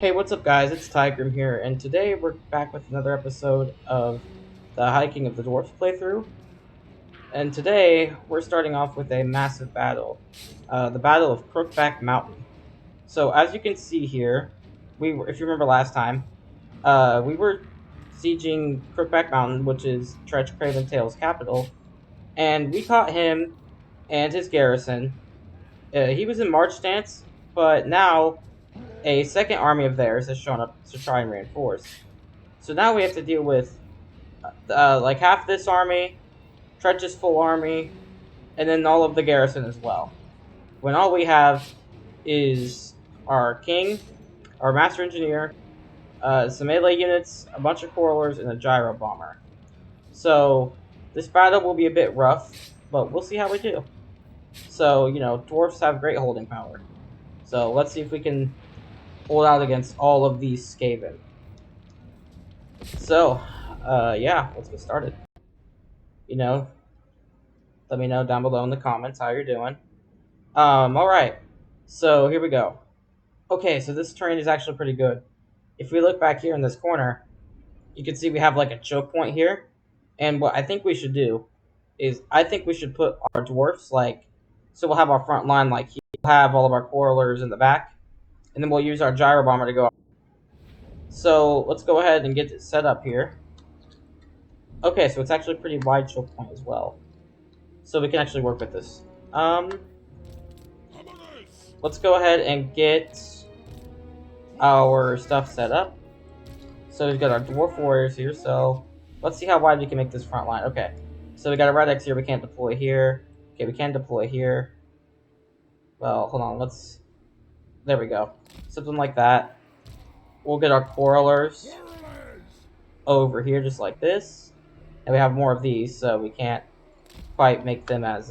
Hey, what's up, guys? It's Tigrim here, and today we're back with another episode of the Hiking of the Dwarfs playthrough. And today we're starting off with a massive battle, the Battle of Crookback Mountain. So, as you can see here, if you remember last time, we were sieging Crookback Mountain, which is Tretch Craven Tail's capital, and we caught him and his garrison. He was in march stance, but now a second army of theirs has shown up to try and reinforce. So now we have to deal with like half this army, Tretch's full army, and then all of the garrison as well. When all we have is our king, our master engineer, some melee units, a bunch of quarrelers, and a gyro bomber. So this battle will be a bit rough, but we'll see how we do. So, dwarfs have great holding power. So let's see if we can hold out against all of these Skaven. So, yeah, let's get started. Let me know down below in the comments how you're doing. Alright. So, here we go. Okay, so this terrain is actually pretty good. If we look back here in this corner, you can see we have like a choke point here. And what I think we should do is I think we should put our dwarfs so we'll have our front line like here. We'll have all of our quarrelers in the back. And then we'll use our gyro bomber to go up. So, let's go ahead and get it set up here. Okay, so it's actually a pretty wide choke point as well. So we can actually work with this. Let's go ahead and get our stuff set up. So we've got our dwarf warriors here, so let's see how wide we can make this front line. Okay, so we got a red X here, we can't deploy here. Okay, we can deploy here. Well, hold on, there we go. Something like that. We'll get our quarrelers over here just like this. And we have more of these, so we can't quite make them as,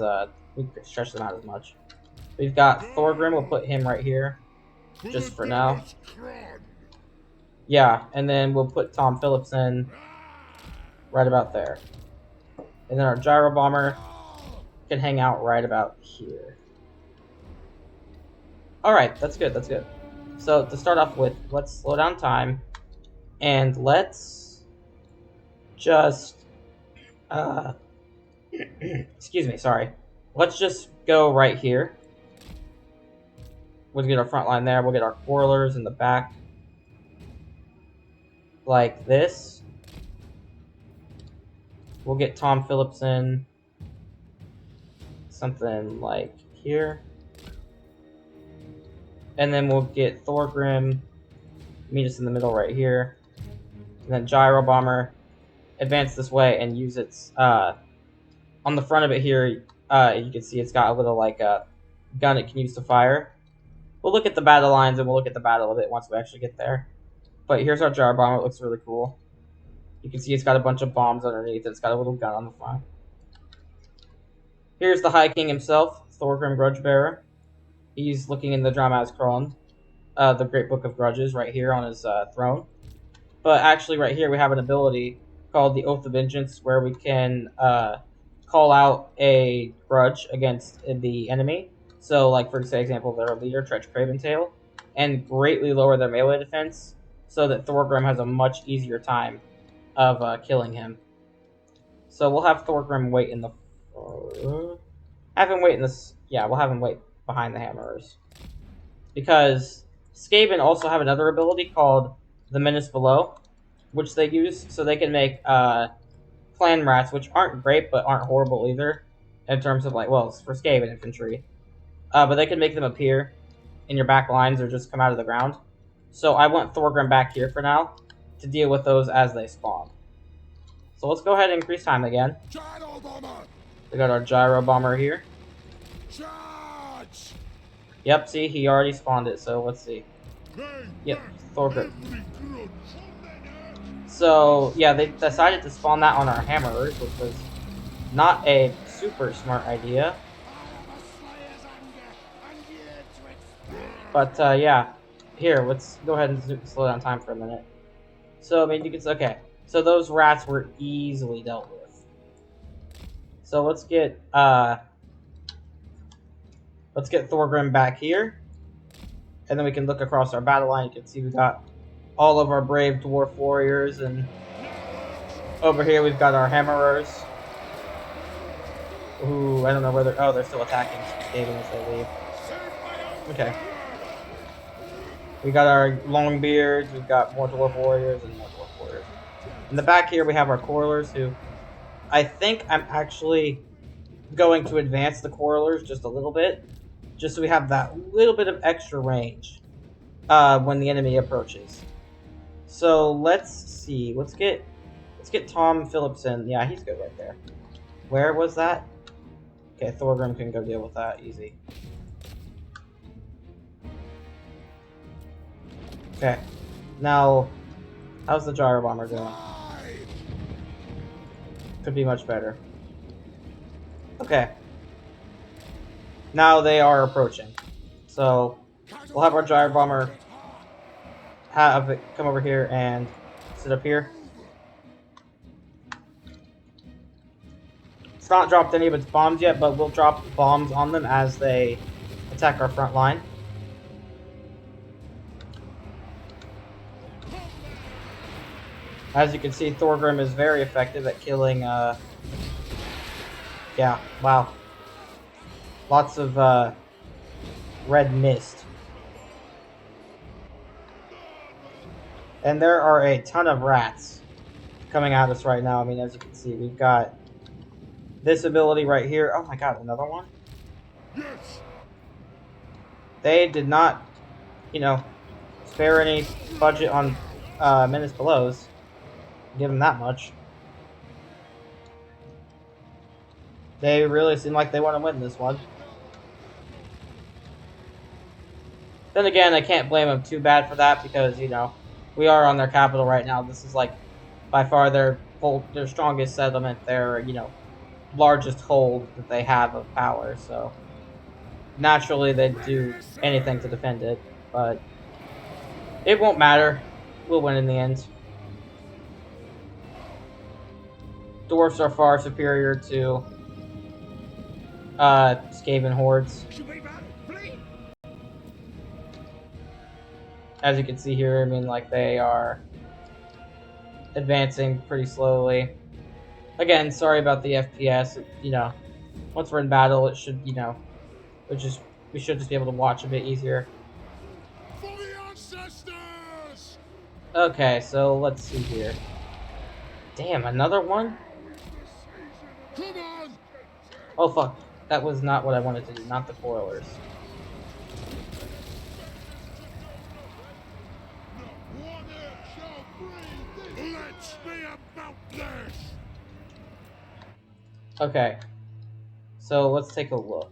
we could stretch them out as much. We've got Thorgrim, we'll put him right here, just for now. Yeah, and then we'll put Tom Phillipson right about there. And then our gyro bomber can hang out right about here. Alright, that's good, that's good. So to start off with, let's slow down time, and let's just, excuse me, sorry. Let's just go right here. We'll get our front line there, we'll get our quarrelers in the back. Like this. We'll get Tom Phillipson something like here. And then we'll get Thorgrim meet us in the middle right here. And then Gyro Bomber advance this way and use its on the front of it here, you can see it's got a little like a gun it can use to fire. We'll look at the battle lines and we'll look at the battle of it once we actually get there. But here's our Gyro Bomber, it looks really cool. You can see it's got a bunch of bombs underneath. It's got a little gun on the front. Here's the High King himself, Thorgrim Grudgebearer. He's looking in the Drama's Kron, the Great Book of Grudges, right here on his throne. But actually, right here we have an ability called the Oath of Vengeance, where we can call out a grudge against the enemy. So, like for example, their leader, Tretch Craven Tail, and greatly lower their melee defense, so that Thorgrim has a much easier time of killing him. So we'll have Thorgrim wait in the... have him wait in this... Yeah, we'll have him wait behind the hammerers. Because Skaven also have another ability called the Menace Below, which they use so they can make clan rats, which aren't great but aren't horrible either, in terms of like, well, it's for Skaven infantry. But they can make them appear in your back lines or just come out of the ground. So I want Thorgrim back here for now to deal with those as they spawn. So let's go ahead and increase time again. We got our Gyro Bomber here. Charge! Yep, see, he already spawned it, so let's see. Yep, Thorgrim. So, yeah, they decided to spawn that on our hammerers, which was not a super smart idea. But, yeah. Here, let's go ahead and slow down time for a minute. So, I mean, you can... Okay. So, those rats were easily dealt with. So, let's get Thorgrim back here. And then we can look across our battle line. You can see we got all of our brave dwarf warriors, and over here we've got our hammerers. Who, I don't know whether... Oh, they're still attacking Skaven as they leave. Okay. We got our longbeards, we've got more dwarf warriors, and more dwarf warriors. In the back here we have our quarrelers, who... I think I'm actually going to advance the quarrelers just a little bit, just so we have that little bit of extra range when the enemy approaches. So let's see. Let's get Tom Phillipson. Yeah, he's good right there. Where was that? Okay, Thorgrim can go deal with that. Easy. Okay. Now, how's the gyro bomber doing? Could be much better. Okay. Now they are approaching. So, we'll have our gyro bomber have it come over here and sit up here. It's not dropped any of its bombs yet, but we'll drop bombs on them as they attack our front line. As you can see, Thorgrim is very effective at killing, yeah, wow. Lots of, red mist. And there are a ton of rats coming at us right now. I mean, as you can see, we've got this ability right here. Oh my god, another one? Yes. They did not, you know, spare any budget on Menace Belows. Give them that much. They really seem like they want to win this one. Then again, I can't blame them too bad for that because, you know, we are on their capital right now. This is like by far their strongest settlement, their, you know, largest hold that they have of power. So naturally they'd do anything to defend it, but it won't matter. We'll win in the end. Dwarfs are far superior to Skaven hordes. As you can see here, I mean, like, they are advancing pretty slowly. Again, sorry about the FPS. You know, once we're in battle, it should, you know, we should just be able to watch a bit easier. For the ancestors! Okay, so let's see here. Damn, another one? Come on! Oh fuck, that was not what I wanted to do, not the quarrelers. Okay, so let's take a look.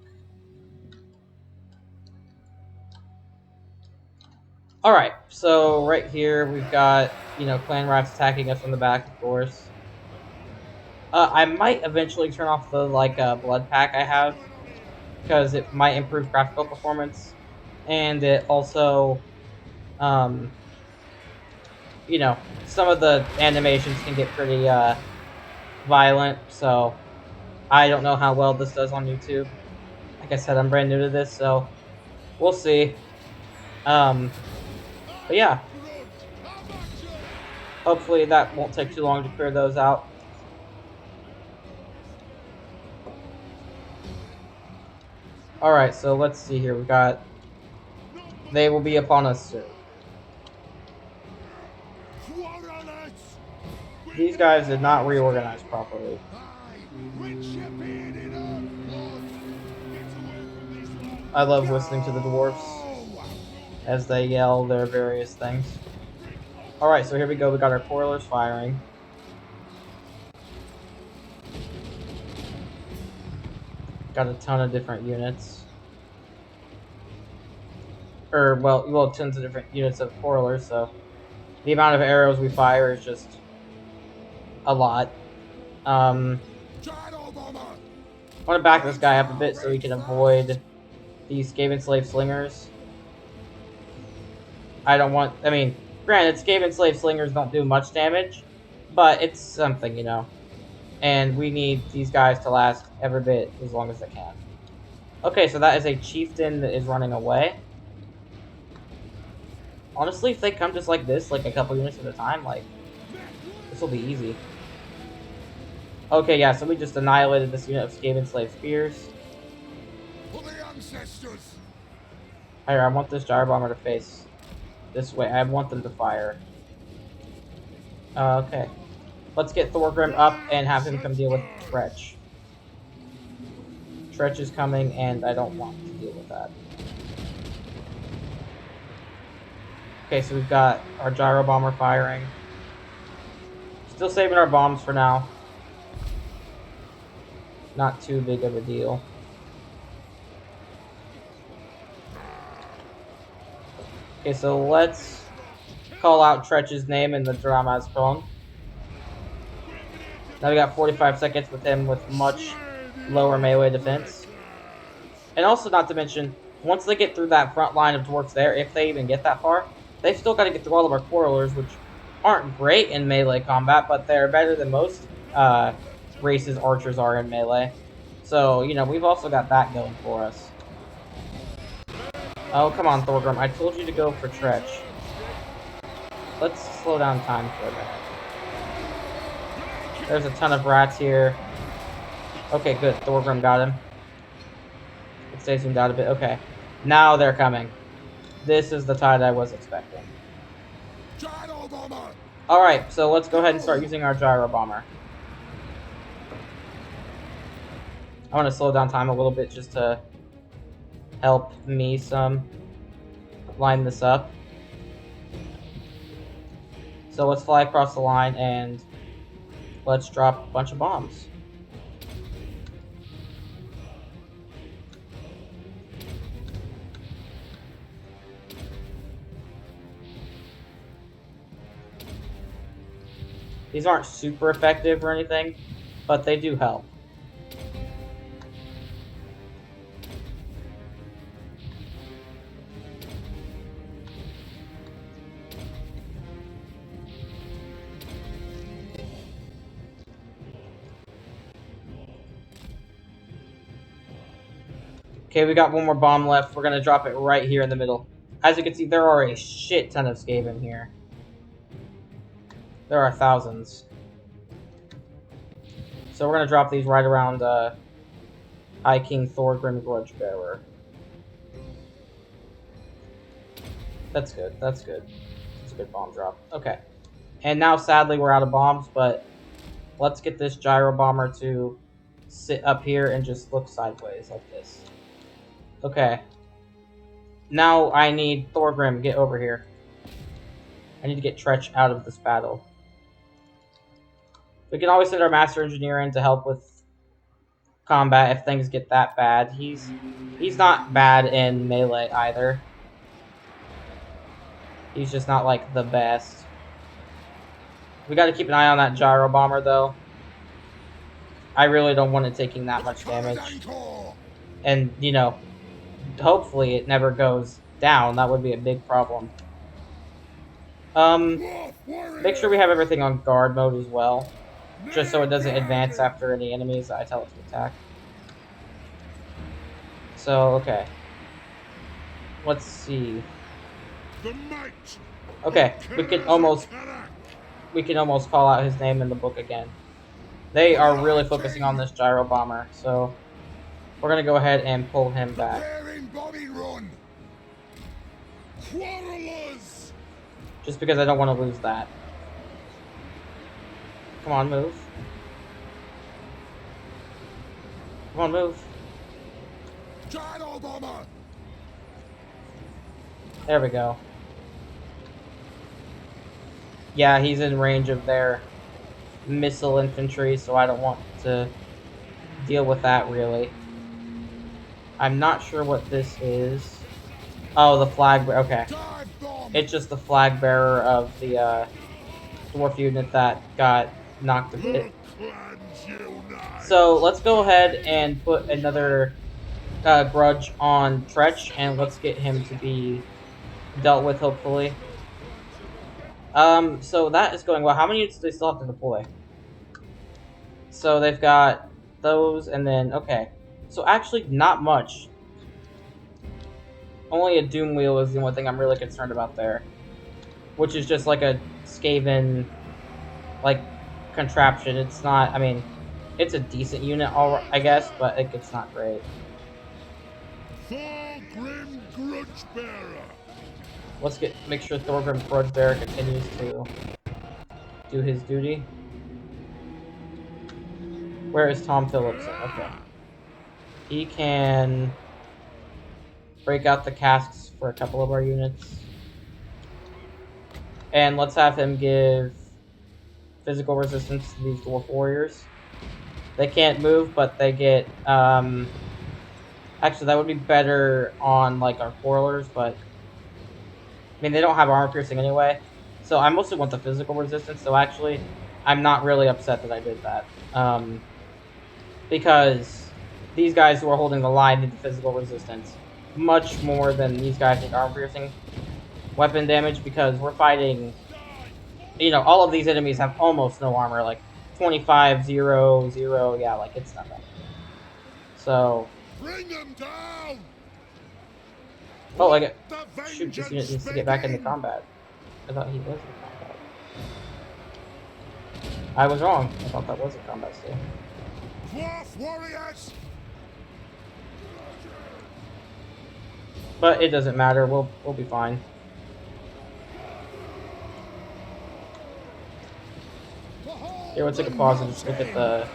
Alright, so right here we've got, you know, clan rats attacking us from the back, of course. I might eventually turn off the, like, blood pack I have, because it might improve graphical performance, and it also, you know, some of the animations can get pretty, violent, so I don't know how well this does on YouTube. Like I said, I'm brand new to this, so we'll see. But yeah. Hopefully that won't take too long to clear those out. Alright, so let's see here. We've got... They will be upon us soon. These guys did not reorganize properly. I love listening to the dwarfs as they yell their various things. Alright, so here we go. We got our quarrelers firing. Got a ton of different units. Well, tons of different units of quarrelers, so the amount of arrows we fire is just a lot. I want to back this guy up a bit so we can avoid these Skaven slave slingers. I mean, granted, Skaven slave slingers don't do much damage, but it's something, you know. And we need these guys to last every bit as long as they can. Okay, so that is a chieftain that is running away. Honestly, if they come just like this, like a couple units at a time, like, this will be easy. Okay, yeah, so we just annihilated this unit of Skaven Slave Spears. For the ancestors. Here, I want this Gyro Bomber to face this way. I want them to fire. Okay. Let's get Thorgrim up and have him come deal with Tretch. Tretch is coming, and I don't want to deal with that. Okay, so we've got our Gyro Bomber firing. Still saving our bombs for now. Not too big of a deal. Okay, so let's call out Tretch's name in the Drama's Krone. Now we got 45 seconds with him with much lower melee defense. And also, not to mention, once they get through that front line of dwarfs there, if they even get that far, they've still got to get through all of our quarrelers, which aren't great in melee combat, but they're better than most races archers are in melee. So, you know, we've also got that going for us. Oh, come on, Thorgrim. I told you to go for Tretch. Let's slow down time for a minute. There's a ton of rats here. Okay, good. Thorgrim got him. It stays zoomed out a bit. Okay. Now they're coming. This is the tide I was expecting. Alright, so let's go ahead and start using our Gyro Bomber. I want to slow down time a little bit just to help me some line this up. So let's fly across the line and let's drop a bunch of bombs. These aren't super effective or anything, but they do help. Okay, we got one more bomb left. We're gonna drop it right here in the middle. As you can see, there are a shit ton of Skaven here. There are thousands. So we're gonna drop these right around High King Thorgrim Grudgebearer. That's good. That's good. It's a good bomb drop. Okay. And now, sadly, we're out of bombs, but let's get this Gyro Bomber to sit up here and just look sideways like this. Okay. Now I need Thorgrim, get over here. I need to get Tretch out of this battle. We can always send our Master Engineer in to help with combat if things get that bad. He's not bad in melee either. He's just not, like, the best. We gotta keep an eye on that Gyro Bomber, though. I really don't want it taking that much damage. And, you know, hopefully it never goes down. That would be a big problem. Make sure we have everything on guard mode as well. Just so it doesn't advance after any enemies that I tell it to attack. So, okay. Let's see. Okay, we can almost call out his name in the book again. They are really focusing on this Gyro Bomber, so we're gonna go ahead and pull him back. Just because I don't want to lose that. Come on, move. Come on, move. There we go. Yeah, he's in range of their missile infantry, so I don't want to deal with that, really. I'm not sure what this is. Oh, the flag... Okay. It's just the flag bearer of the dwarf unit that got knocked a bit. So, let's go ahead and put another grudge on Tretch, and let's get him to be dealt with, hopefully. So that is going well. How many units do they still have to deploy? So they've got those, and then, okay. So actually, not much. Only a Doom Wheel is the only thing I'm really concerned about there. which is just like a Skaven like contraption. It's not. I mean, it's a decent unit, I guess, but it's not great. Thorgrim Grudgebearer. Let's make sure Thorgrim Grudgebearer continues to do his duty. Where is Tom Phillipson? Okay. He can break out the casks for a couple of our units. And let's have him give physical resistance to these dwarf warriors. They can't move, but they get actually that would be better on like our quarrelers, but I mean they don't have armor piercing anyway. So I mostly want the physical resistance, so actually I'm not really upset that I did that. Because these guys who are holding the line need the physical resistance much more than these guys need armor piercing weapon damage, because we're fighting, you know, all of these enemies have almost no armor, like 25, 0, 0, yeah, like it's nothing. So Bring them down. oh, I get shoot, this unit needs to get back into combat. I thought he was in combat. I was wrong. I thought that was a combat still. Dwarf warriors. But it doesn't matter. We'll be fine. Here, we'll take a pause and just look at the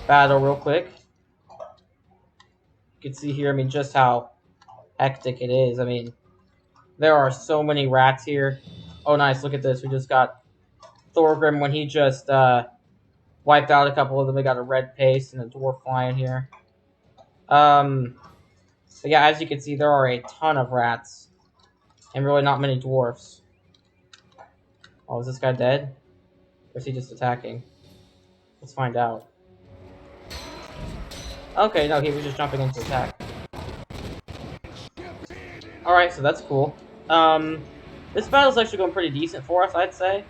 battle real quick. You can see here, I mean, just how hectic it is. I mean, there are so many rats here. Oh, nice. Look at this. We just got Thorgrim when he just wiped out a couple of them. We got a red paste and a dwarf flying here. But yeah, as you can see, there are a ton of rats and really not many dwarfs. Oh, is this guy dead? Or is he just attacking? Let's find out. Okay, no, he was just jumping into attack. Alright, so that's cool. This battle's actually going pretty decent for us, I'd say.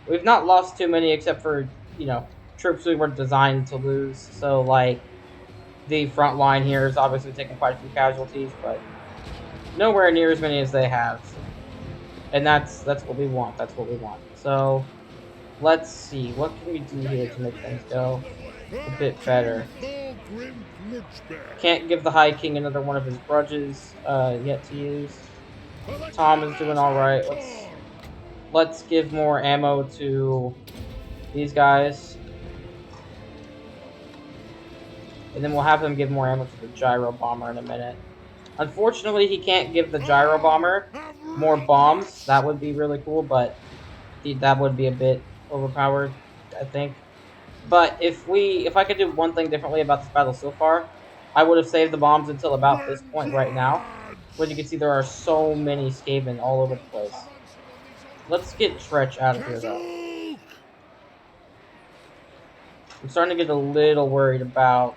We've not lost too many except for, you know, troops we were designed to lose. So, like, the front line here is obviously taking quite a few casualties, but nowhere near as many as they have. And that's what we want. That's what we want. So, let's see. What can we do here to make things go a bit better? Can't give the High King another one of his grudges yet to use. Tom is doing alright. Let's give more ammo to these guys. And then we'll have him give more ammo to the gyro bomber in a minute. Unfortunately, he can't give the gyro bomber more bombs. That would be really cool, but that would be a bit overpowered, I think. But if I could do one thing differently about this battle so far, I would have saved the bombs until about this point right now. Where you can see there are so many Skaven all over the place. Let's get Tretch out of here, though. I'm starting to get a little worried about...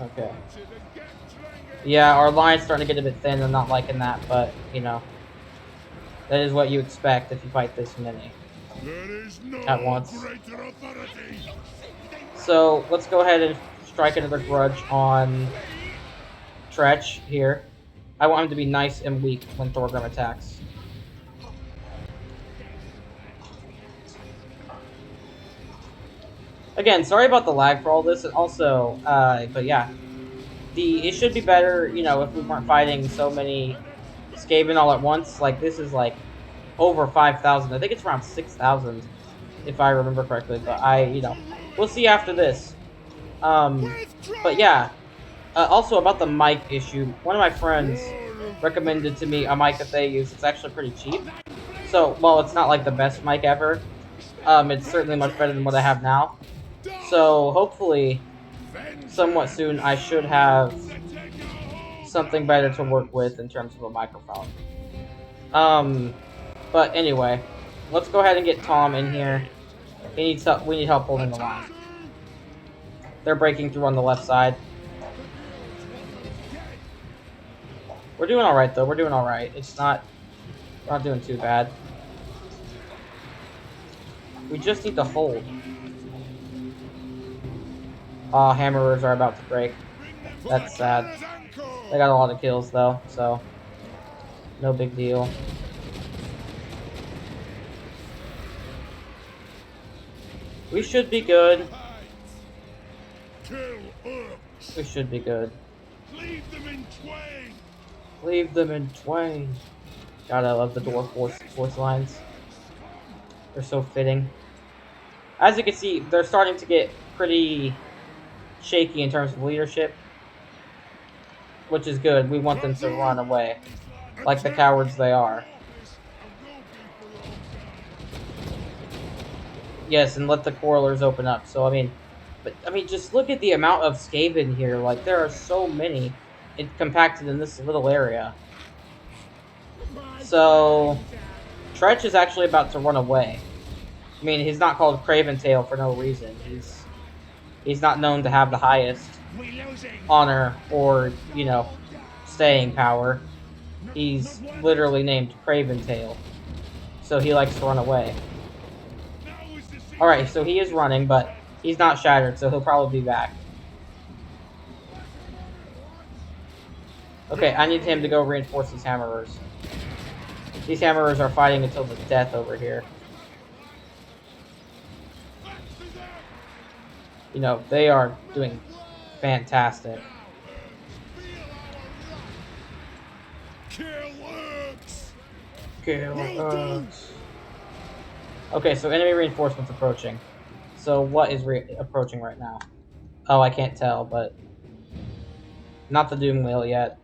Okay. Yeah, our line's starting to get a bit thin. I'm not liking that, but, you know. That is what you expect if you fight this many at once. So, let's go ahead and strike another grudge on Tretch here. I want him to be nice and weak when Thorgrim attacks. Again, sorry about the lag for all this, and also, but yeah. It should be better, you know, if we weren't fighting so many Skaven all at once. Like, this is, like, over 5,000. I think it's around 6,000, if I remember correctly. But you know, we'll see after this. But yeah. Also, about the mic issue, one of my friends recommended to me a mic that they use. It's actually pretty cheap. So, while it's not, like, the best mic ever, it's certainly much better than what I have now. So, hopefully, somewhat soon, I should have something better to work with in terms of a microphone. But anyway, let's go ahead and get Tom in here. We need help holding the line. They're breaking through on the left side. We're doing alright, though. We're doing alright. We're not doing too bad. We just need to hold. Hammerers are about to break. That's sad. They got a lot of kills, though, so... No big deal. We should be good. Kill orcs. We should be good. Leave them in twain. Leave them in twain. God, I love the dwarf voice lines. They're so fitting. As you can see, they're starting to get pretty shaky in terms of leadership, which is good. We want them to run away, like the cowards they are. Yes, and let the quarrelers open up. So, I mean, just look at the amount of Skaven here. Like, there are so many compacted in this little area. So, Tretch is actually about to run away. I mean, he's not called Craven Tail for no reason. He's not known to have the highest honor or, you know, staying power. He's literally named Craven Tail. So he likes to run away. Alright, so he is running, but he's not shattered, so he'll probably be back. Okay, I need him to go reinforce these hammerers. These hammerers are fighting until the death over here. You know, they are doing fantastic. Kill orcs. Kill orcs. Okay, so enemy reinforcements approaching. So what is approaching right now? Oh, I can't tell, but not the Doom Wheel yet.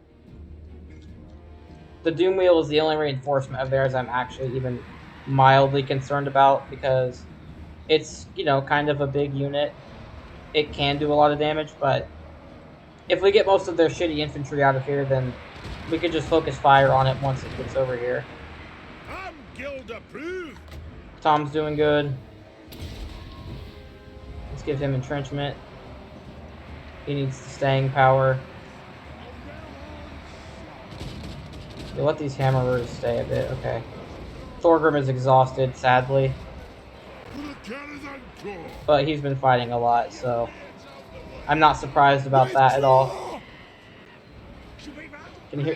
The Doom Wheel is the only reinforcement of theirs I'm actually even mildly concerned about, because it's, you know, kind of a big unit. It can do a lot of damage, but if we get most of their shitty infantry out of here, then we could just focus fire on it once it gets over here. I'm guild approved. Tom's doing good. Let's give him entrenchment. He needs the staying power. You let these hammerers stay a bit, okay. Thorgrim is exhausted, sadly. But he's been fighting a lot, so I'm not surprised about that at all. Can you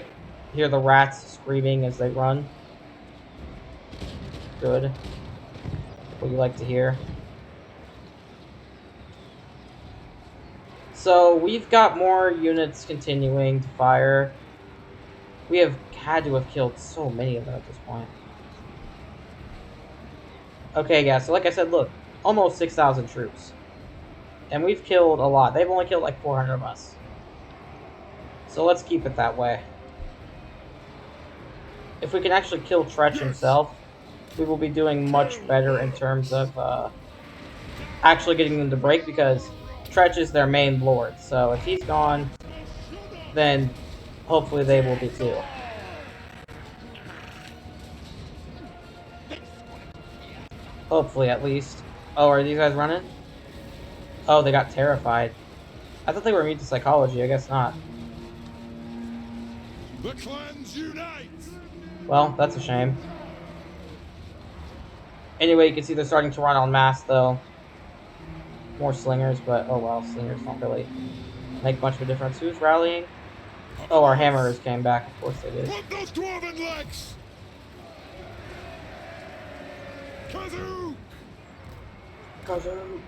hear the rats screaming as they run? Good. What you like to hear. So we've got more units continuing to fire. We have had to have killed so many of them at this point. Okay, yeah, so like I said, look, almost 6,000 troops. And we've killed a lot. They've only killed like 400 of us. So let's keep it that way. If we can actually kill Tretch himself, we will be doing much better in terms of actually getting them to break, because Tretch is their main lord. So if he's gone, then hopefully they will be too. Hopefully, at least. Oh, are these guys running? Oh, they got terrified. I thought they were immune to psychology. I guess not. The clans unite. Well, that's a shame. Anyway, you can see they're starting to run en masse, though. More slingers, but oh well, slingers don't really make much of a difference. Who's rallying? Oh, our hammerers came back. Of course they did. Put those dwarven legs. Kazoo. Kazoo.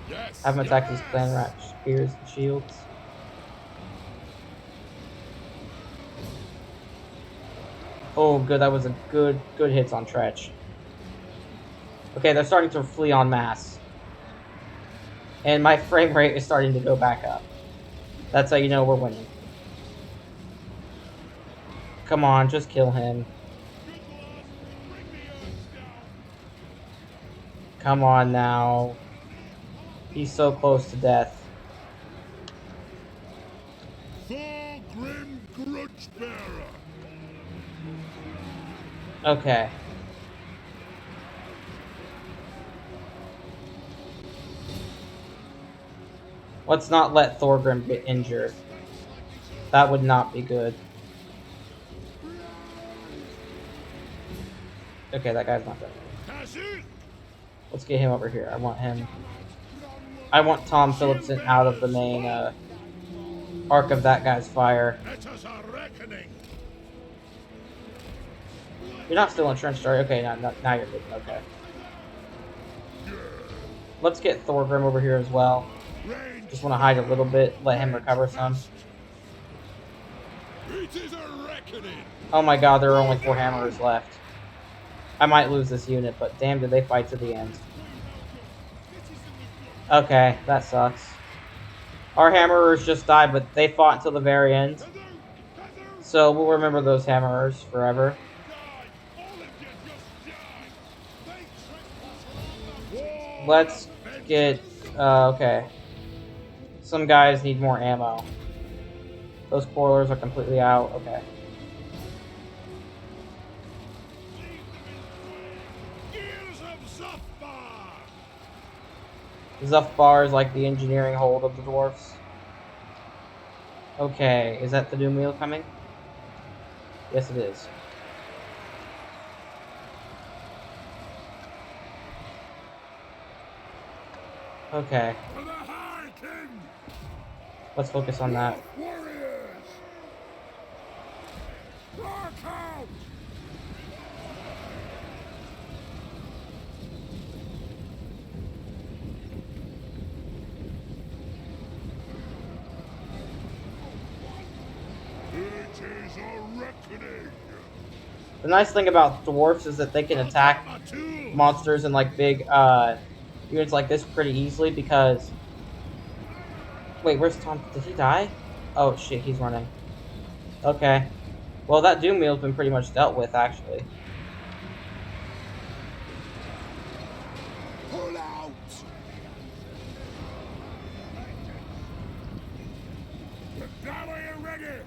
Yes. Have them attack these clan rat spears and shields. Oh, good. That was a good hits on Tretch. Okay, they're starting to flee en masse. And my frame rate is starting to go back up. That's how you know we're winning. Come on, just kill him. Come on now. He's so close to death. Thorgrim Grudgebearer. Okay. Let's not let Thorgrim get injured. That would not be good. Okay, that guy's not dead. Let's get him over here. I want him. I want Tom Phillipson out of the main arc of that guy's fire. You're not still entrenched, are you? Okay, now you're good. Okay. Let's get Thorgrim over here as well. Just want to hide a little bit, let him recover some. It is a reckoning. Oh my god, there are only 4 hammerers left. I might lose this unit, but damn, did they fight to the end. Okay, that sucks. Our hammerers just died, but they fought until the very end. So we'll remember those hammerers forever. Let's get... okay. Some guys need more ammo. Those coilers are completely out. Okay. Zuffbar is like the engineering hold of the dwarfs. Okay, is that the new meal coming? Yes, it is. Okay. Let's focus on that. The nice thing about dwarfs is that they can attack monsters in like big units like this pretty easily because... Wait, where's Tom? Did he die? Oh shit, he's running. Okay. Well, that doom meal's been pretty much dealt with, actually. Pull out. Now are you ready?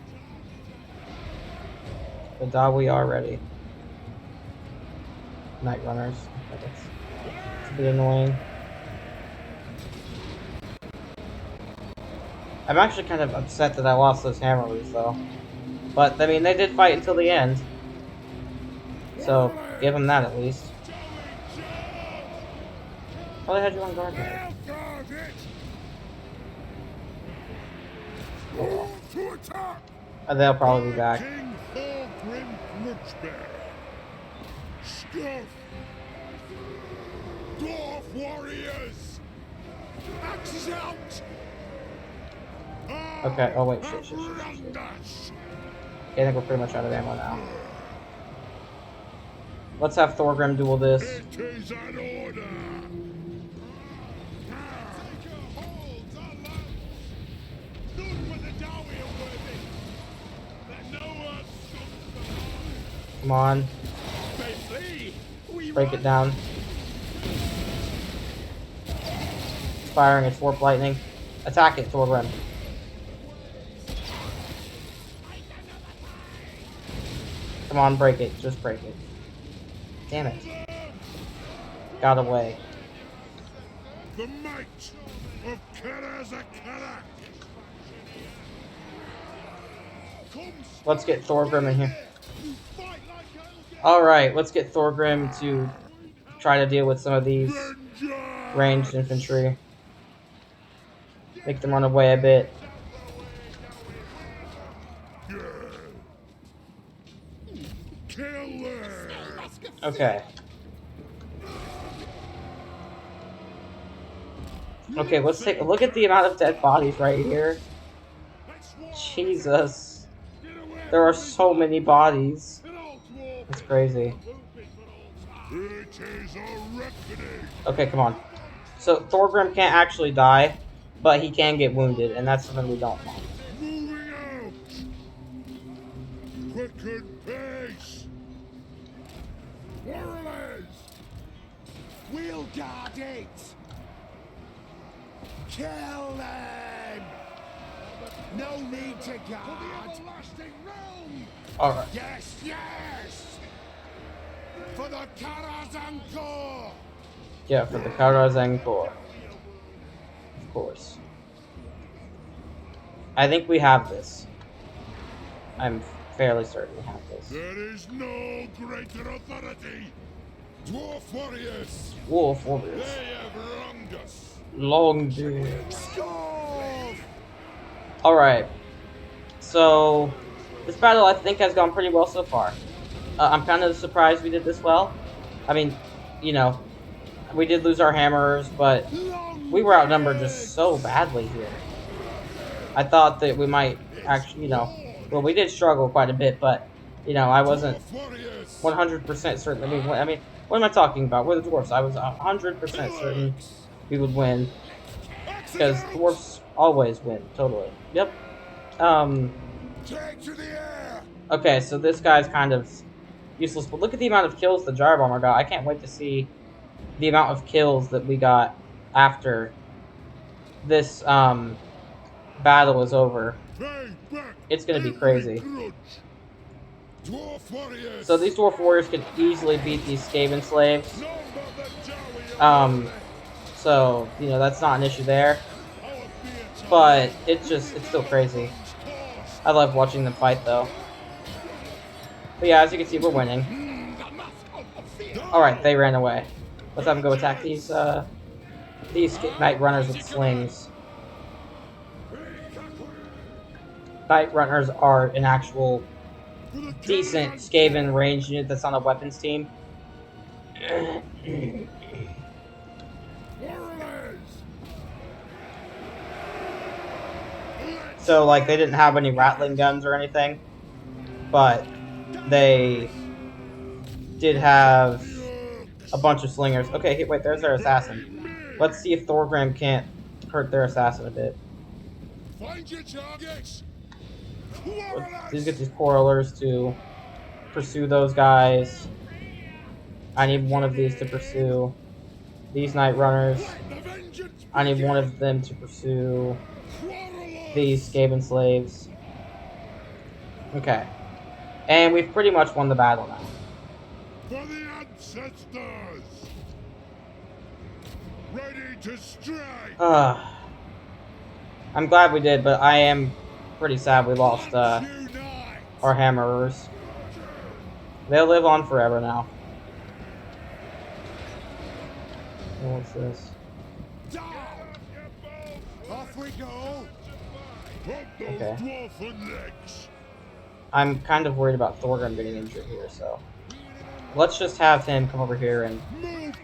But now we are ready. Night runners. It's a bit annoying. I'm actually kind of upset that I lost those hammerers, though. But, I mean, they did fight until the end. So, give them that at least. Oh, they had you on guard there. Oh, well. They'll probably be back. Dwarf warriors! Axes out! Okay, oh wait, shit. Okay, I think we're pretty much out of ammo now. Let's have Thorgrim duel this. It is an order! Come on. Break it down. It's firing its warp lightning. Attack it, Thorgrim. Come on, break it. Just break it. Damn it. Got away. The might of Karazakara. Let's get Thorgrim in here. Alright, let's get Thorgrim to try to deal with some of these ranged infantry. Make them run away a bit. Okay. Okay, let's take a look at the amount of dead bodies right here. Jesus. There are so many bodies. It's crazy. Okay, come on. So, Thorgrim can't actually die, but he can get wounded, and that's something we don't want. Moving out! Quicken pace! Warriors! We'll guard it! Kill them! No need to guard! For the everlasting realm! Alright. Yes, yes! For the Karazhan-Kor! Yeah, for the Karazhan-Kor. Of course. I think we have this. I'm fairly certain we have this. There is no greater authority! Dwarf warriors! Wolf warriors. They have wronged us! Long dude. Alright. So, this battle I think has gone pretty well so far. I'm kind of surprised we did this well. I mean, you know, we did lose our hammers, but we were outnumbered just so badly here. I thought that we might actually, well, we did struggle quite a bit, but, I wasn't 100% certain that we win. I mean, what am I talking about? We're the Dwarfs. I was 100% certain we would win, because Dwarfs always win, totally. Yep. Okay, so this guy's kind of useless, but look at the amount of kills the Gyro Bomber got. I can't wait to see the amount of kills that we got after this battle is over. It's gonna be crazy. So these Dwarf Warriors can easily beat these Skaven slaves. So, that's not an issue there. But it's still crazy. I love watching them fight, though. But yeah, as you can see, we're winning. Alright, they ran away. Let's have them go attack these Night Runners with slings. Night Runners are an actual decent Skaven range unit that's on a weapons team. So, like, they didn't have any rattling guns or anything, but they did have a bunch of slingers. Okay, wait, there's their assassin. Let's see if Thorgrim can't hurt their assassin a bit. Find your targets. Let's get these Quarrelers to pursue those guys. I need one of these to pursue these Night Runners. I need one of them to pursue these Skaven slaves. Okay. And we've pretty much won the battle now. For the ancestors! Ready to strike! I'm glad we did, but I am pretty sad we lost our hammerers. They'll live on forever now. What's this? Off we go! Okay. I'm kind of worried about Thorgrim getting injured here, so let's just have him come over here and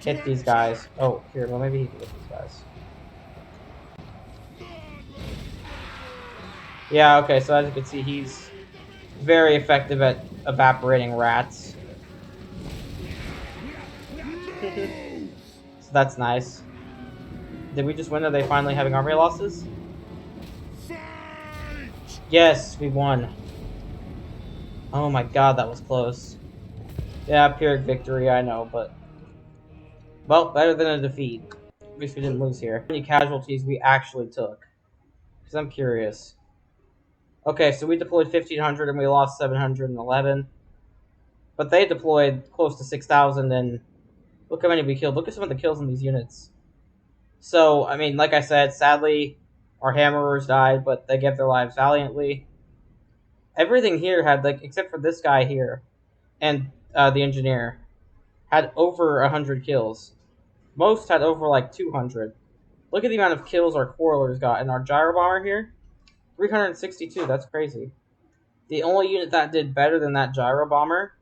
hit these guys. Oh, here, well, maybe he can hit these guys. Yeah, okay, so as you can see, he's very effective at evaporating rats. So that's nice. Did we just win? Are they finally having army losses? Yes, we won. Oh my god, that was close. Yeah, Pyrrhic victory, I know, but... Well, better than a defeat. At least we didn't lose here. How many casualties we actually took? Because I'm curious. Okay, so we deployed 1,500 and we lost 711. But they deployed close to 6,000 and... Look how many we killed. Look at some of the kills in these units. So, I mean, like I said, sadly, our hammerers died, but they gave their lives valiantly. Everything here had, like, except for this guy here, and the engineer, had over 100 kills. Most had over, like, 200. Look at the amount of kills our Quarrelers got. And our Gyro Bomber here, 362. That's crazy. The only unit that did better than that Gyro Bomber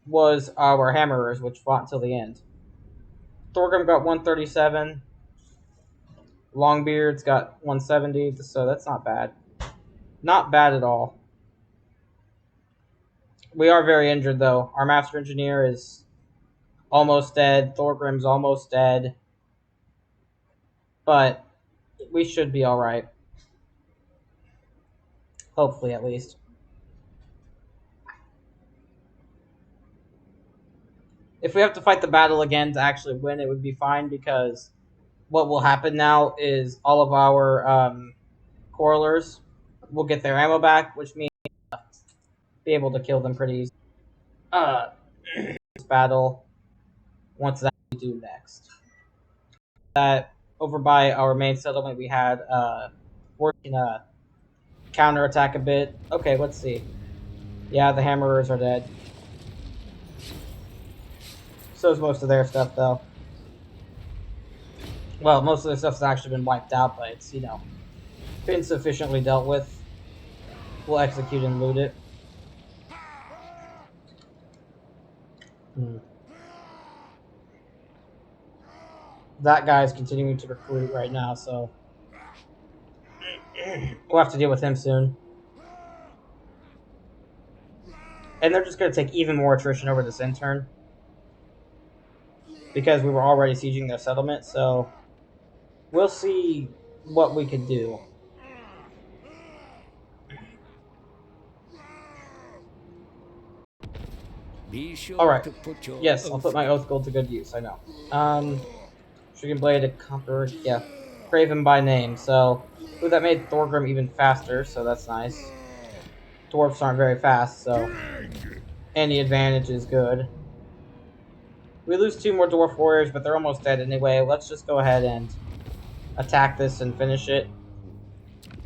was our hammerers, which fought until the end. Thorgrim got 137. Longbeard's got 170, so that's not bad. Not bad at all. We are very injured, though. Our Master Engineer is almost dead. Thorgrim's almost dead. But we should be alright. Hopefully, at least. If we have to fight the battle again to actually win, it would be fine, because what will happen now is all of our Quarrelers will get their ammo back, which means be able to kill them pretty easily. This battle, once that we do next. That over by our main settlement, we had working counterattack a bit. Okay, let's see. Yeah, the hammerers are dead. So is most of their stuff, though. Well, most of their stuff's actually been wiped out, but it's, been sufficiently dealt with. We'll execute and loot it. Hmm. That guy's continuing to recruit right now, so we'll have to deal with him soon. And they're just going to take even more attrition over this intern, because we were already sieging their settlement, so we'll see what we can do. Be sure Alright. to put your Yes, I'll oath put my oath gold to good use, I know. Shrieking Blade to Conqueror, yeah. Craven by name, so... Ooh, that made Thorgrim even faster, so that's nice. Dwarfs aren't very fast, so... Any advantage is good. We lose 2 more Dwarf Warriors, but they're almost dead anyway. Let's just go ahead and attack this and finish it.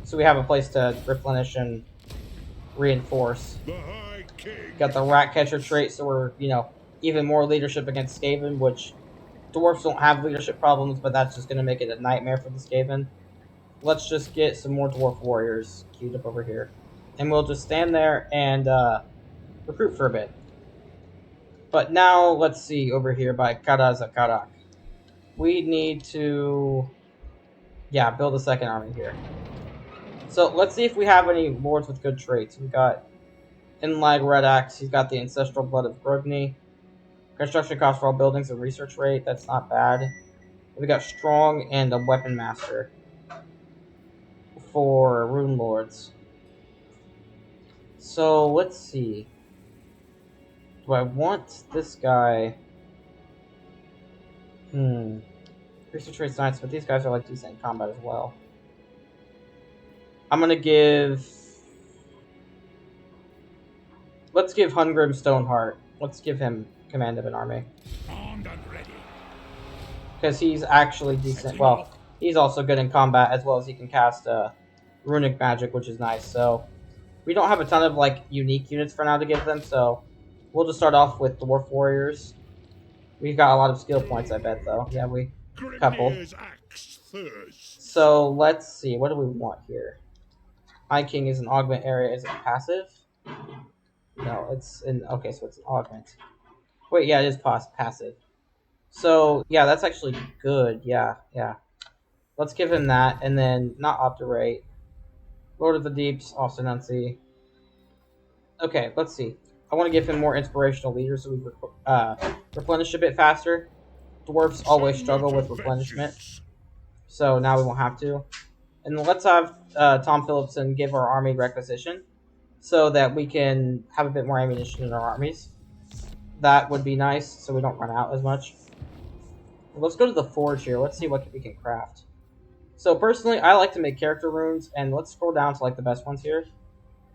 So we have a place to replenish and reinforce. Got the Rat Catcher trait, so we're, even more leadership against Skaven, which Dwarfs don't have leadership problems, but that's just going to make it a nightmare for the Skaven. Let's just get some more Dwarf Warriors queued up over here. And we'll just stand there and recruit for a bit. But now, let's see, over here by Karazakarak. We need to, build a second army here. So let's see if we have any lords with good traits. We've got Inlag Red Axe. He's got the Ancestral Blood of Grogny. Construction cost for all buildings and research rate. That's not bad. We got Strong and a Weapon Master for Rune Lords. So let's see. Do I want this guy? Research rate's nice, but these guys are like decent in combat as well. I'm gonna give. Let's give Hungrim Stoneheart. Let's give him command of an army. Armed and ready. Because he's actually decent. Well, he's also good in combat as well as he can cast runic magic, which is nice. So we don't have a ton of unique units for now to give them. So we'll just start off with Dwarf Warriors. We've got a lot of skill points, I bet, though. Yeah, couple. So let's see. What do we want here? High King is an augment area. Is it passive? No, it's an... Okay, so it's an augment. Wait, yeah, it is passive. So, yeah, that's actually good. Yeah. Let's give him that, and then not Obdurate. Lord of the Deeps, Obstinacy. Okay, let's see. I want to give him more inspirational leaders so we replenish a bit faster. Dwarves always struggle with replenishment, so now we won't have to. And let's have Tom Phillipson give our army requisition so that we can have a bit more ammunition in our armies. That would be nice so we don't run out as much. Let's go to the forge here. Let's see what we can craft. So personally, I like to make character runes, and let's scroll down to the best ones here.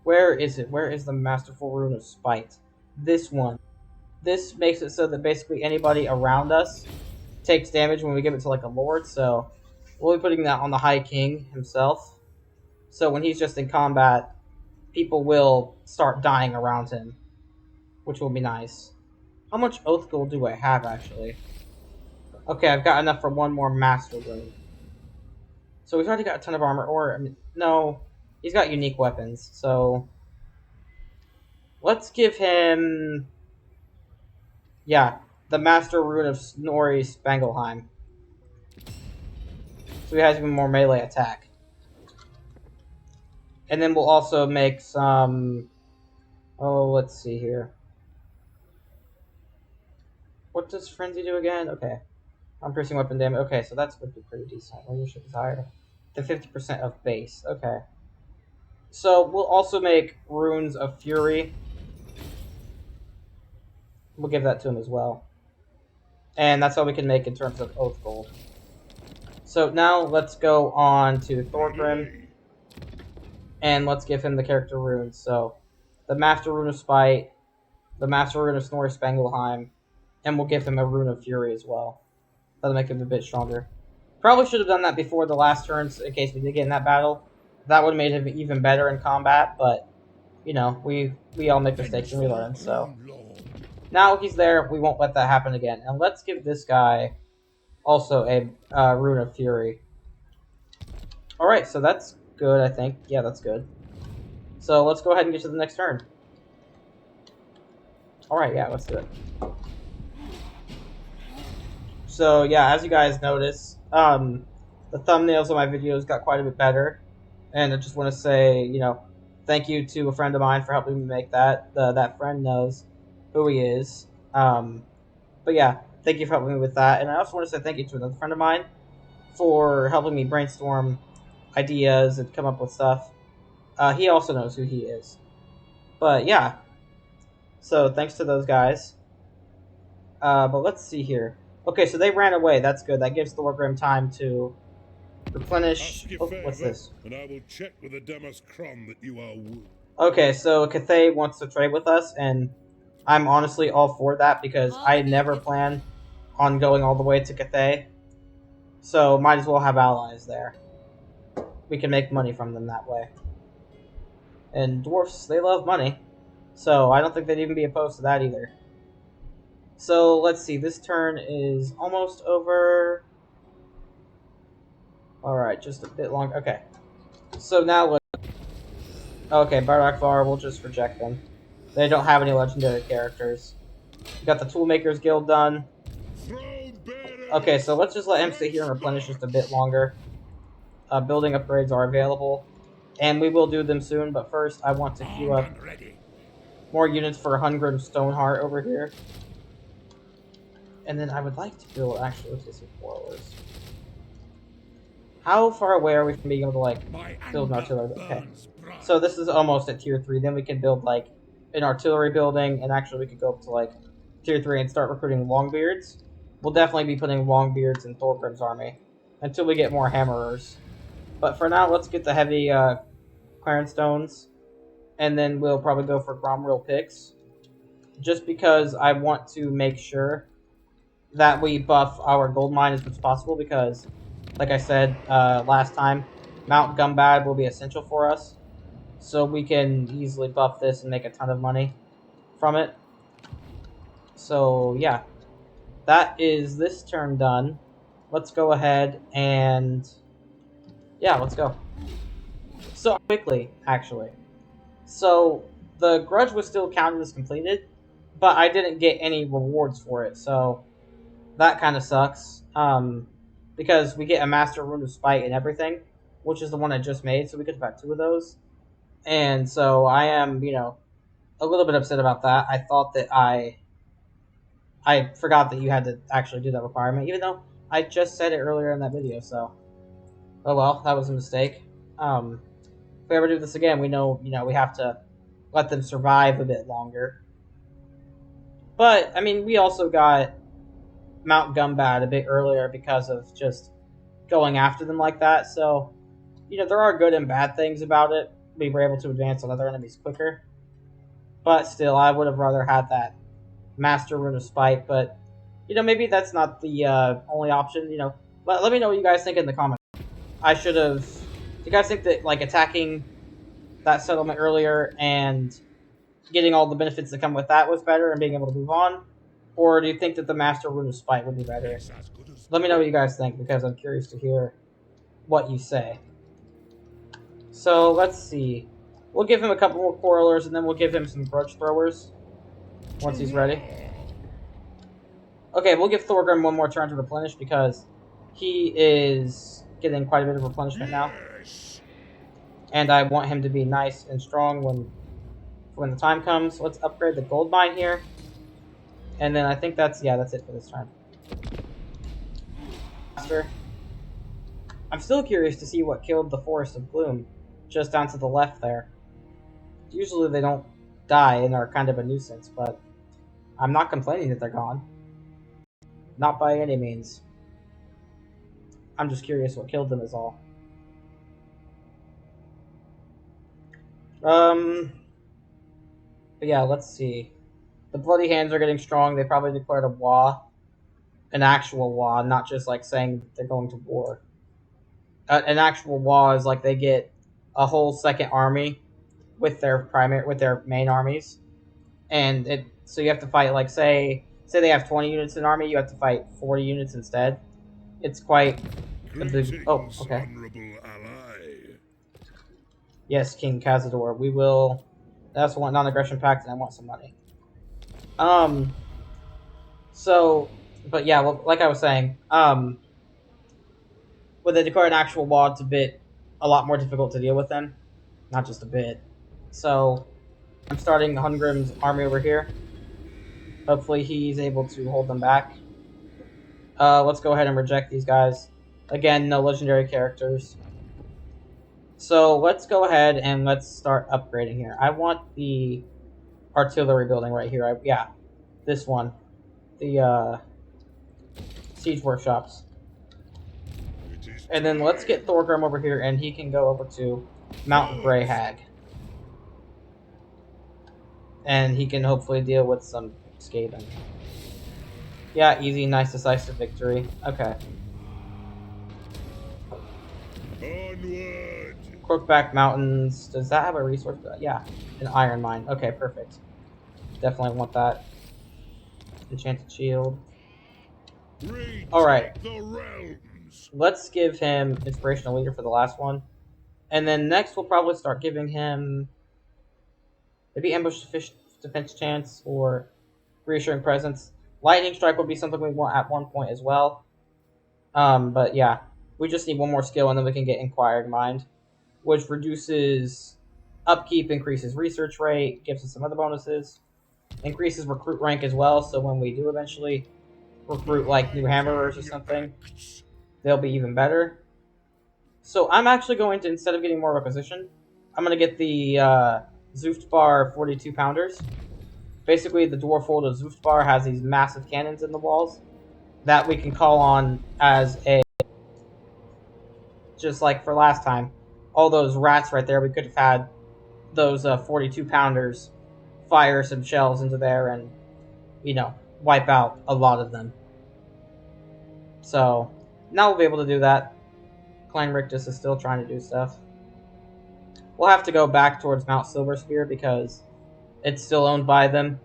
Where is it? Where is the Masterful Rune of Spite? This one. This makes it so that basically anybody around us takes damage when we give it to a lord, so we'll be putting that on the High King himself. So when he's just in combat, people will start dying around him, which will be nice. How much Oath Gold do I have, actually? Okay, I've got enough for one more Master Rune. So he's already got a ton of armor, no, he's got unique weapons, so let's give him, the Master Rune of Snorri Spangelheim. So he has even more melee attack. And then we'll also make some, let's see here. What does Frenzy do again? Okay. Piercing weapon damage. Okay, so that's would be pretty decent. Leadership is higher than 50% of base. Okay. So we'll also make Runes of Fury. We'll give that to him as well. And that's all we can make in terms of Oath Gold. So now let's go on to Thorgrim. And let's give him the character runes. So the Master Rune of Spite, the Master Rune of Snorri Spangelheim, and we'll give him a Rune of Fury as well. That'll make him a bit stronger. Probably should have done that before the last turns in case we did get in that battle. That would have made him even better in combat, but, we all make mistakes and we learn, so. Now he's there, we won't let that happen again. And let's give this guy also a Rune of Fury. Alright, so that's good, I think. Yeah, that's good. So let's go ahead and get to the next turn. Alright, yeah, let's do it. So yeah, as you guys notice, the thumbnails of my videos got quite a bit better, and I just want to say, thank you to a friend of mine for helping me make that. That friend knows who he is. But yeah, thank you for helping me with that, and I also want to say thank you to another friend of mine for helping me brainstorm ideas and come up with stuff. He also knows who he is. But yeah, so thanks to those guys. But let's see here. Okay, so they ran away. That's good. That gives Thorgrim time to replenish. Ask your Oh, what's favor, this? and I will check with the Demas Kron that you are woo. Okay, so Cathay wants to trade with us, and I'm honestly all for that because I never plan on going all the way to Cathay. So might as well have allies there. We can make money from them that way. And dwarfs, they love money. So I don't think they'd even be opposed to that either. So let's see, this turn is almost over. Alright, just a bit long. Okay. So now look. Okay, Barakvar, we'll just reject them. They don't have any legendary characters. We got the Toolmakers Guild done. Okay, so let's just let him sit here and replenish just a bit longer. Building upgrades are available. And we will do them soon, but first I want to queue up more units for Hungrim Stoneheart over here. And then I would like to build, actually, let's just see, spoilers. How far away are we from being able to, like, build an artillery? Okay. So this is almost at tier 3. Then we can build, like, an artillery building, and actually we could go up to, like, tier 3 and start recruiting Longbeards. We'll definitely be putting Longbeards in Thorgrim's army until we get more Hammerers. But for now, let's get the heavy Clarence Stones, and then we'll probably go for Gromril picks. Just because I want to make sure that we buff our gold mine as much as possible, because, like I said last time, Mount Gumbad will be essential for us, so we can easily buff this and make a ton of money from it. So yeah, that is this turn done. Let's go ahead and yeah, let's go. So quickly, actually. So the grudge was still counted as completed, but I didn't get any rewards for it, so that kind of sucks. Because we get a Master Rune of Spite and everything, which is the one I just made, so we could have had 2 of those. And so I am, a little bit upset about that. I thought that I forgot that you had to actually do that requirement, even though I just said it earlier in that video, so. Oh well, that was a mistake. If we ever do this again, we know, we have to let them survive a bit longer. But, I mean, we also got Mount Gumbad a bit earlier because of just going after them like that, so, there are good and bad things about it. We were able to advance on other enemies quicker. But still, I would have rather had that Master Rune of Spite, but, maybe that's not the only option, Let me know what you guys think in the comments. I should have... Do you guys think that, like, attacking that settlement earlier and getting all the benefits that come with that was better and being able to move on? Or do you think that the Master Rune of Spite would be better? Let me know what you guys think, because I'm curious to hear what you say. So, let's see. We'll give him a couple more Quarrelers, and then we'll give him some Grudge Throwers once he's ready. Okay, we'll give Thorgrim one more turn to replenish, because he is getting quite a bit of replenishment now. And I want him to be nice and strong when the time comes. Let's upgrade the gold mine here. And then I think that's it for this turn. I'm still curious to see what killed the Forest of Gloom just down to the left there. Usually they don't die and are kind of a nuisance, but I'm not complaining that they're gone. Not by any means. I'm just curious what killed them is all. But yeah, let's see. The Bloody Hands are getting strong. They probably declared a war. An actual war, not just like saying they're going to war. An actual war is like they get a whole second army with their main armies, and so you have to fight, like, say they have 20 units in army, you have to fight 40 units instead. It's quite a big... Oh, okay. Yes, King Cazador. We will... I also want non-aggression pact, and I want some money. So But yeah, well, like I was saying, when they declare an actual war, it's a lot more difficult to deal with them. Not just a bit. So I'm starting Hungrim's army over here. Hopefully he's able to hold them back. Let's go ahead and reject these guys. Again, no legendary characters. So let's go ahead and let's start upgrading here. I want the artillery building right here. Yeah, this one. The siege workshops. And then let's get Thorgrim over here, and he can go over to Mount Grey Hag. And he can hopefully deal with some scathing. Yeah, easy, nice, decisive victory. Okay. Onward! Crookback Mountains. Does that have a resource? Yeah, an iron mine. Okay, perfect. Definitely want that. Enchanted shield. Alright. The realms. Let's give him Inspirational Leader for the last one. And then next we'll probably start giving him maybe Ambush Defense Chance or Reassuring Presence. Lightning Strike would be something we want at one point as well. But yeah, we just need one more skill and then we can get Inquiring Mind, which reduces upkeep, increases research rate, gives us some other bonuses, increases recruit rank as well, so when we do eventually recruit like new hammerers or something, they'll be even better. So I'm actually going to, instead of getting more requisition, I'm going to get the Zooftbar 42 pounders. Basically, the dwarf hold of Zooftbar has these massive cannons in the walls that we can call on as a, just like for last time, all those rats right there, we could have had those 42 pounders fire some shells into there and, you know, wipe out a lot of them. So now we'll be able to do that. Clan Rictus is still trying to do stuff. We'll have to go back towards Mount Silverspear because it's still owned by them.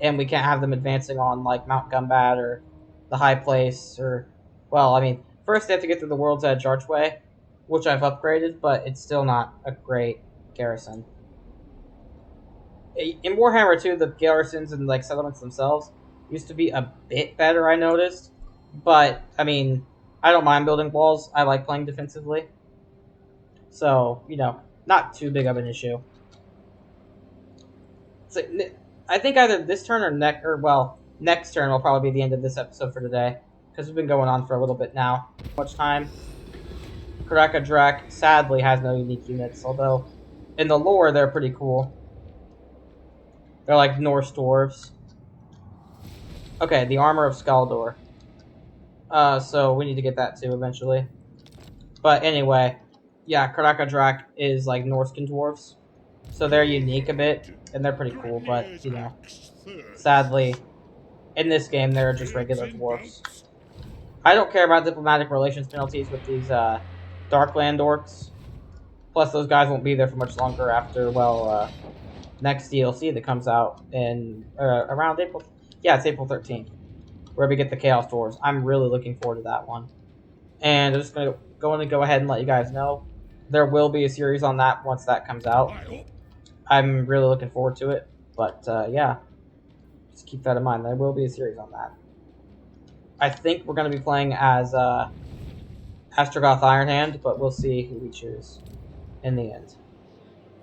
And we can't have them advancing on like Mount Gumbat or the High Place or, well, I mean, first they have to get through the World's Edge Archway, which I've upgraded, but it's still not a great garrison. In Warhammer 2, the garrisons and like settlements themselves used to be a bit better, I noticed. But I mean, I don't mind building walls. I like playing defensively. So, you know, not too big of an issue. So, I think either this turn or next turn will probably be the end of this episode for today. Because we've been going on for a little bit now. Much time. Karaka Drak sadly has no unique units, although in the lore they're pretty cool. They're like Norse dwarves. Okay, the Armor of Skaldor. So we need to get that too eventually. But anyway, yeah, Karaka Drak is like Norskin dwarves. So they're unique a bit, and they're pretty cool, but, you know, sadly, in this game, they're just regular dwarves. I don't care about diplomatic relations penalties with these Darkland orcs. Plus, those guys won't be there for much longer after, well, next DLC that comes out in around April. Yeah, it's April 13th, where we get the Chaos Dwarves. I'm really looking forward to that one. And I'm just going to go ahead and let you guys know there will be a series on that once that comes out. I'm really looking forward to it. But, yeah, just keep that in mind. There will be a series on that. I think we're going to be playing as Astrogoth Ironhand, but we'll see who we choose in the end.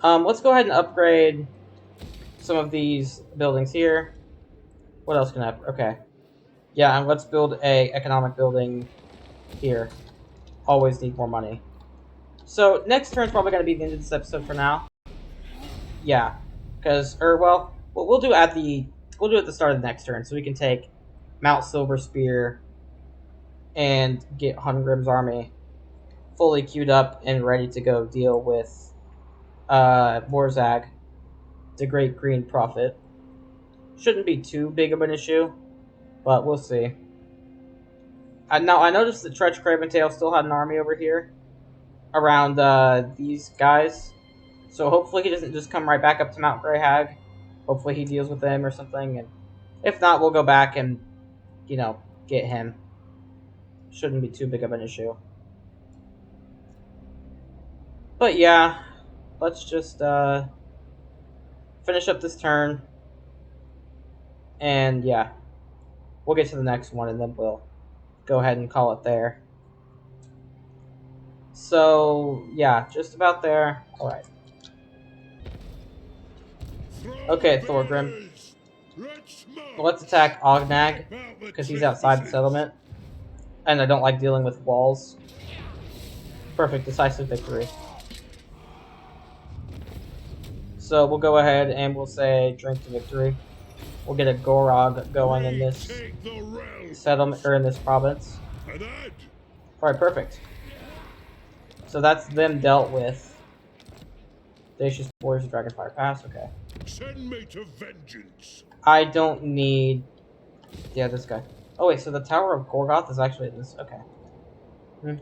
Let's go ahead and upgrade some of these buildings here. What else can I upgrade? Okay. Yeah, and let's build a economic building here. Always need more money. So, next turn's probably going to be the end of this episode for now. Yeah. Because, well, what we'll do at the start of the next turn, so we can take Mount Silverspear and get Hungrim's army fully queued up and ready to go deal with Warzag, the Great Green Prophet. Shouldn't be too big of an issue, but we'll see. Now, I noticed that Tretch Craventail still had an army over here around these guys. So hopefully he doesn't just come right back up to Mount Grey Hag. Hopefully he deals with them or something. And if not, we'll go back and, you know, get him. Shouldn't be too big of an issue. But yeah, let's just finish up this turn. And yeah, we'll get to the next one, and then we'll go ahead and call it there. So, yeah, just about there. Alright. Okay, Thorgrim. Let's attack Ognag, because he's outside the settlement. And I don't like dealing with walls. Perfect, decisive victory. So we'll go ahead and we'll say drink to victory. We'll get a Gorog going in this settlement, or in this province. Alright, perfect. So that's them dealt with. Audacious Warriors of Dragonfire Pass, okay. Send me to vengeance. I don't need... Yeah, this guy. Oh wait, so the Tower of Gorgoth is actually this... Okay.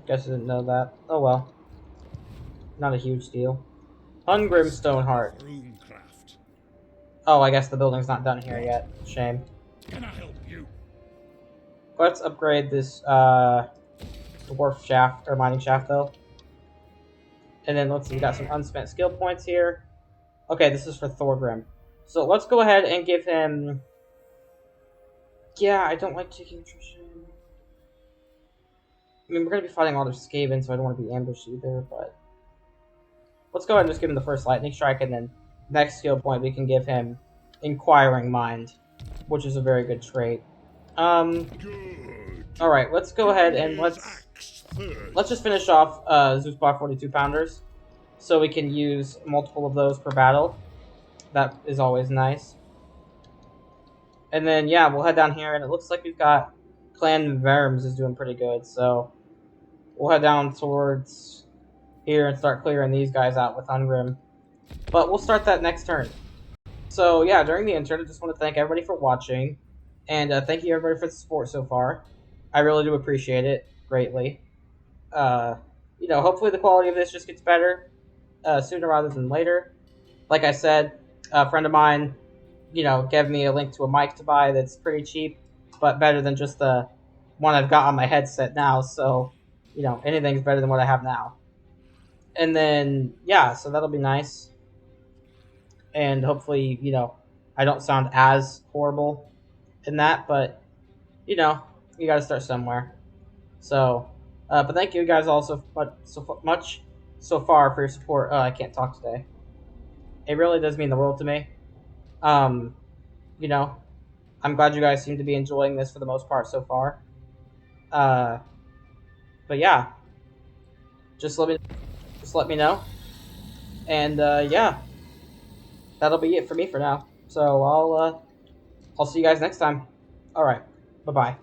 Guess I didn't know that. Oh well. Not a huge deal. Ungrim Stoneheart. Oh, I guess the building's not done here yet. Shame. Can I help you? Let's upgrade this, dwarf shaft, or mining shaft, though. And then let's see, we got some unspent skill points here. Okay, this is for Thorgrim. So let's go ahead and give him... Yeah, I don't like taking attrition. I mean, we're going to be fighting a lot of Skaven, so I don't want to be ambushed either, but... Let's go ahead and just give him the first lightning strike, and then next skill point we can give him Inquiring Mind, which is a very good trait. Alright, let's go ahead and let's just finish off Zeusbot 42 pounders, so we can use multiple of those per battle. That is always nice. And then, yeah, we'll head down here, and it looks like we've got Clan Verms is doing pretty good, so we'll head down towards here and start clearing these guys out with Ungrim. But we'll start that next turn. So, yeah, during the intro, I just want to thank everybody for watching, and thank you everybody for the support so far. I really do appreciate it greatly. You know, hopefully the quality of this just gets better sooner rather than later. Like I said, a friend of mine, you know, gave me a link to a mic to buy that's pretty cheap, but better than just the one I've got on my headset now, so, you know, anything's better than what I have now. And then, yeah, so that'll be nice. And hopefully, you know, I don't sound as horrible in that, but, you know, you gotta start somewhere. So, but thank you guys all so much so far for your support. I can't talk today. It really does mean the world to me. You know, I'm glad you guys seem to be enjoying this for the most part so far. But yeah, just let me know. And yeah, that'll be it for me for now. So I'll see you guys next time. All right, bye bye.